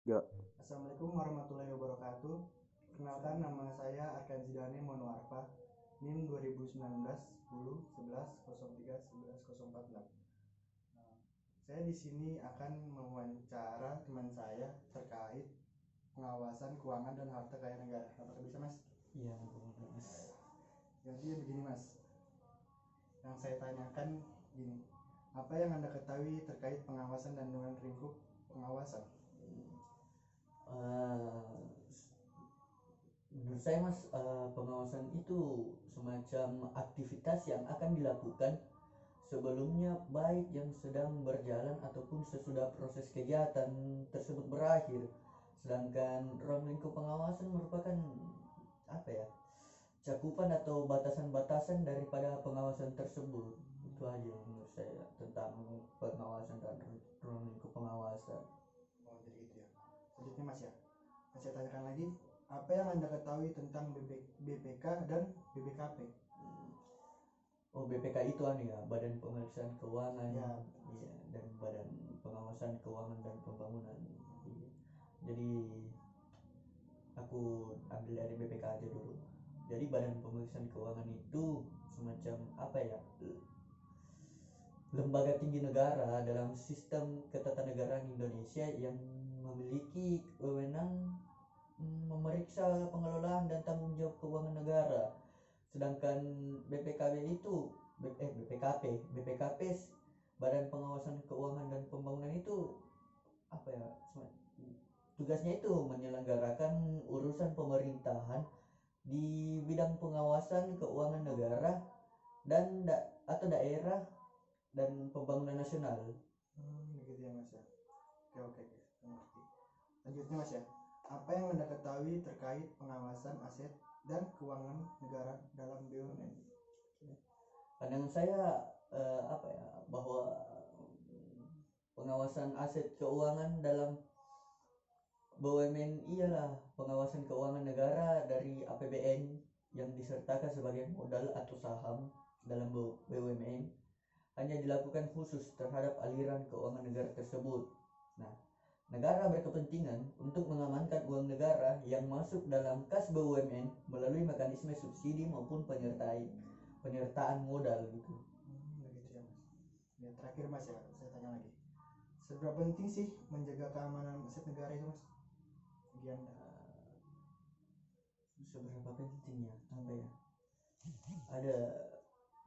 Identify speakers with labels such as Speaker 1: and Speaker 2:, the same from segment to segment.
Speaker 1: Gak.
Speaker 2: Assalamualaikum warahmatullahi wabarakatuh. Perkenalkan, nama saya Arkan Zidane Monoarfa, NIM 2019 10 11 03 11 046. Saya di sini akan mewawancara teman saya terkait pengawasan keuangan dan harta kekayaan negara. Apakah bisa, Mas?
Speaker 1: Iya, boleh, Mas.
Speaker 2: Jadi begini, Mas. Yang saya tanyakan gini, apa yang Anda ketahui terkait pengawasan dan dengan lingkup pengawasan?
Speaker 1: Menurut saya, Mas, pengawasan itu semacam aktivitas yang akan dilakukan sebelumnya, baik yang sedang berjalan ataupun sesudah proses kegiatan tersebut berakhir. Sedangkan ruang lingkup pengawasan merupakan cakupan atau batasan-batasan daripada pengawasan tersebut. Itu aja menurut saya tentang pengawasan dan ruang lingkup pengawasan.
Speaker 2: Oh, jadi gitu ya. Selanjutnya, Mas ya. Saya tanyakan lagi, apa yang Anda ketahui tentang BPK dan BPKP?
Speaker 1: Oh, BPK itu Badan Pemeriksaan Keuangan.
Speaker 2: Ya.
Speaker 1: Iya, dan Badan Pengawasan Keuangan dan Pembangunan. Iya. Jadi aku ambil dari BPK aja dulu. Jadi Badan Pemeriksaan Keuangan itu semacam lembaga tinggi negara dalam sistem ketatanegaraan Indonesia yang memiliki wewenang memeriksa pengelolaan dan tanggung jawab keuangan negara. Sedangkan BPKP, Badan Pengawasan Keuangan dan Pembangunan itu tugasnya itu menyelenggarakan urusan pemerintahan di bidang pengawasan keuangan negara dan atau daerah dan pembangunan nasional.
Speaker 2: Begitu ya, Mas ya. Oke, mengerti. Lanjutnya, Mas ya. Apa yang Anda ketahui terkait pengawasan aset dan keuangan negara dalam BUMN?
Speaker 1: Pandangan saya bahwa pengawasan aset keuangan dalam BUMN ialah pengawasan keuangan negara dari APBN yang disertakan sebagai modal atau saham dalam BUMN hanya dilakukan khusus terhadap aliran keuangan negara tersebut. Nah, negara berkepentingan untuk mengamankan uang negara yang masuk dalam kas BUMN melalui mekanisme subsidi maupun penyertaan modal gitu.
Speaker 2: Begitu ya, Mas. Ya, terakhir, Mas ya, saya tanya lagi. Seberapa penting sih menjaga keamanan aset negara itu, Mas? Bagi Anda.
Speaker 1: Seberapa pentingnya? Ada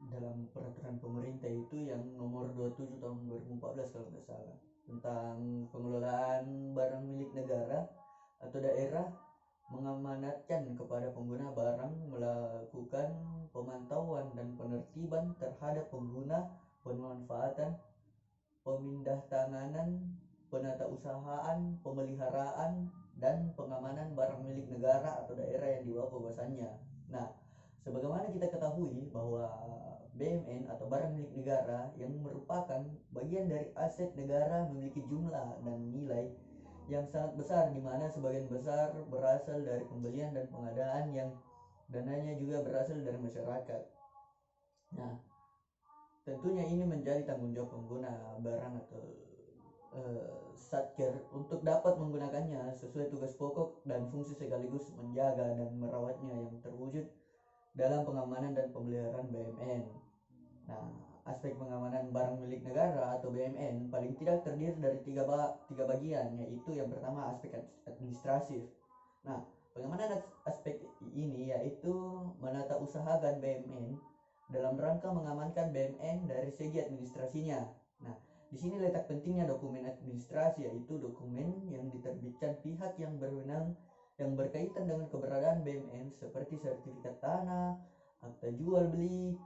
Speaker 1: dalam peraturan pemerintah itu yang nomor 27 tahun 2014 kalau nggak salah, tentang pengelolaan barang milik negara atau daerah, mengamanatkan kepada pengguna barang melakukan pemantauan dan penertiban terhadap pengguna, pemanfaatan, pemindah tanganan, penata usahaan, pemeliharaan, dan pengamanan barang milik negara atau daerah yang dibawa penguasanya. Nah, sebagaimana kita ketahui bahwa BUMN atau barang milik negara yang merupakan bagian dari aset negara memiliki jumlah dan nilai yang sangat besar, di mana sebagian besar berasal dari pembelian dan pengadaan yang dananya juga berasal dari masyarakat. Nah, tentunya ini menjadi tanggung jawab pengguna barang atau satker untuk dapat menggunakannya sesuai tugas pokok dan fungsi sekaligus menjaga dan merawatnya yang terwujud dalam pengamanan dan pemeliharaan BUMN. Nah, aspek pengamanan barang milik negara atau BUMN paling tidak terdiri dari tiga bagian, yaitu yang pertama aspek administratif. Nah, pengamanan aspek ini yaitu menata usahakan BUMN dalam rangka mengamankan BUMN dari segi administrasinya. Nah, di sini letak pentingnya dokumen administrasi, yaitu dokumen yang diterbitkan pihak yang berwenang yang berkaitan dengan keberadaan BUMN seperti sertifikat tanah, akta jual beli,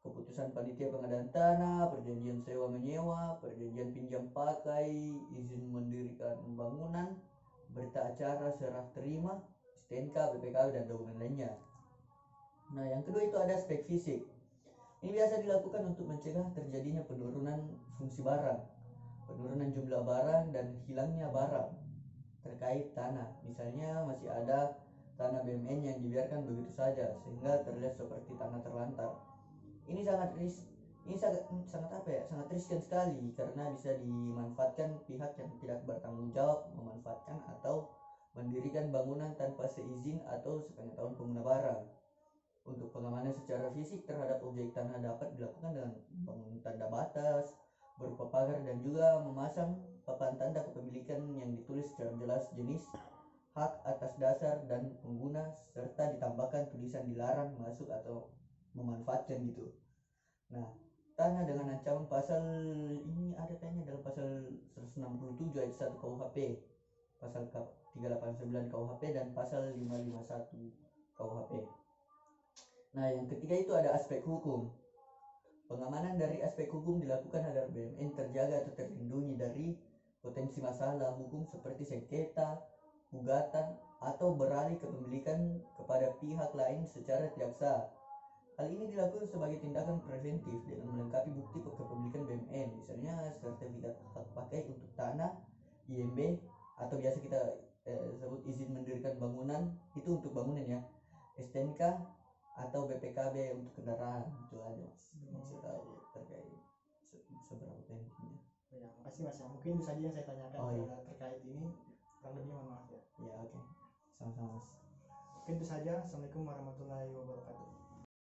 Speaker 1: keputusan panitia pengadaan tanah, perjanjian sewa menyewa, perjanjian pinjam pakai, izin mendirikan bangunan, berita acara serah terima, STNK, BPKB, dan dokumen lainnya. Nah, yang kedua itu ada aspek fisik. Ini biasa dilakukan untuk mencegah terjadinya penurunan fungsi barang, penurunan jumlah barang, dan hilangnya barang terkait tanah. Misalnya masih ada tanah BUMN yang dibiarkan begitu saja sehingga terlihat seperti tanah terlantar. Ini sangat Ini sangat sangat apa ya, sangat riskan sekali karena bisa dimanfaatkan pihak yang tidak bertanggung jawab memanfaatkan atau mendirikan bangunan tanpa seizin atau sepengetahuan pengguna barang. Untuk pengamanan secara fisik terhadap objek tanah dapat dilakukan dengan membangun tanda batas berupa pagar dan juga memasang papan tanda kepemilikan yang ditulis secara jelas jenis, hak atas dasar dan pengguna, serta ditambahkan tulisan dilarang masuk atau memanfaatkan gitu. Nah, tanah dengan ancaman pasal ini ada kayaknya dalam pasal 167 ayat 1 KUHP, pasal 389 KUHP dan pasal 551 KUHP. Nah, yang ketiga itu ada aspek hukum. Pengamanan dari aspek hukum dilakukan agar BUMN terjaga atau terlindungi dari potensi masalah hukum seperti sengketa, gugatan, atau beralih kepemilikan kepada pihak lain secara tidak sah. Hal ini dilakukan sebagai tindakan preventif dengan melengkapi bukti kepemilikan BUMN, misalnya sertifikat hak pakai untuk tanah, IMB, atau biasa kita sebut izin mendirikan bangunan, itu untuk bangunan ya, STNK atau BPKB untuk kendaraan. Itu aja mas, maksud tahu terkait seberapa pentingnya.
Speaker 2: Ya, makasih Mas. Mungkin itu saja yang saya tanyakan terkait ini. Kurang lebih mohon maaf ya.
Speaker 1: Ya oke. Sama-sama mas.
Speaker 2: Mungkin itu saja. Assalamualaikum warahmatullahi wabarakatuh.